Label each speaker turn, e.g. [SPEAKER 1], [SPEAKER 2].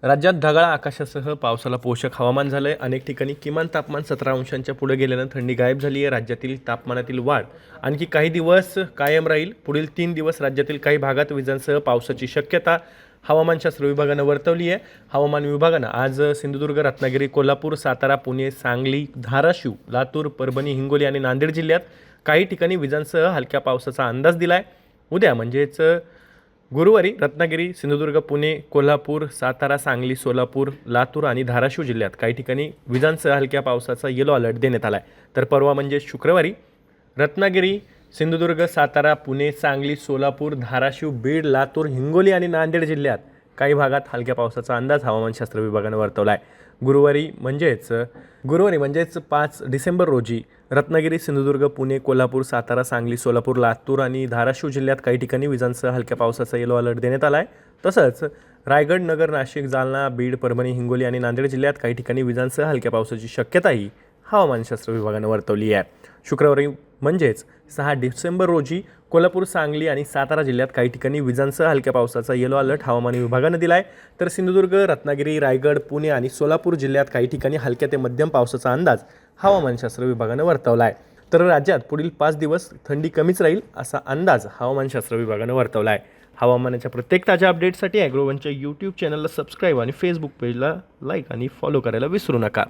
[SPEAKER 1] राज्यात ढगाळ आकाशासह पावसाला पोषक हवामान झालंय। अनेक ठिकाणी किमान तापमान 17 अंशांच्या पुढे गेल्यानं थंडी गायब झाली आहे। राज्यातील तापमानातील वाढ आणखी काही दिवस कायम राहील। पुढील 3 दिवस राज्यातील काही भागात विजांसह पावसाची शक्यता हवामानशास्त्र विभागानं वर्तवली आहे। हवामान विभागानं आज सिंधुदुर्ग, रत्नागिरी, कोल्हापूर, सातारा, पुणे, सांगली, धाराशिव, लातूर, परभणी, हिंगोली आणि नांदेड जिल्ह्यात काही ठिकाणी विजांसह हलक्या पावसाचा अंदाज दिलाय। उद्या म्हणजेच गुरुवारी रत्नागिरी, सिंधुदुर्ग, पुणे, कोल्हापूर, सातारा, सांगली, सोलापूर, लातूर आणि धाराशिव जिल्ह्यात काही ठिकाणी विजांसह हलक्या पावसाचा येलो अलर्ट देण्यात आला आहे। तर परवा म्हणजे शुक्रवारी रत्नागिरी, सिंधुदुर्ग, सातारा, पुणे, सांगली, सोलापूर, धाराशिव, बीड, लातूर, हिंगोली आणि नांदेड जिल्ह्यात काही भागात हलक्या पावसाचा अंदाज हवामानशास्त्र विभागानं वर्तवला आहे। गुरुवारी म्हणजेच 5 डिसेंबर रोजी रत्नागिरी, सिंधुदुर्ग, पुणे, कोल्हापूर, सातारा, सांगली, सोलापूर, लातूर आणि धाराशिव जिल्ह्यात काही ठिकाणी विजांसह हलक्या पावसाचा येलो अलर्ट देण्यात आला आहे। तसंच रायगड, नगर, नाशिक, जालना, बीड, परभणी, हिंगोली आणि नांदेड जिल्ह्यात काही ठिकाणी विजांसह हलक्या पावसाची शक्यताही हवामानशास्त्र विभागानं वर्तवली आहे। शुक्रवारी म्हणजेच 6 डिसेंबर रोजी कोल्हापूर, सांगली आणि सातारा जिल्ह्यात काही ठिकाणी विजांसह हलक्या पावसाचा येलो अलर्ट हवामान विभागानं दिला आहे। तर सिंधुदुर्ग, रत्नागिरी, रायगड, पुणे आणि सोलापूर जिल्ह्यात काही ठिकाणी हलक्या ते मध्यम पावसाचा अंदाज हवामानशास्त्र विभागानं वर्तवला आहे। तर राज्यात पुढील 5 दिवस थंडी कमीच राहील असा अंदाज हवामानशास्त्र विभागानं वर्तवला आहे। हवामानाच्या प्रत्येक ताज्या अपडेटसाठी ॲग्रोवनच्या यूट्यूब चॅनलला सबस्क्राईब आणि फेसबुक पेजला लाईक आणि फॉलो करायला विसरू नका।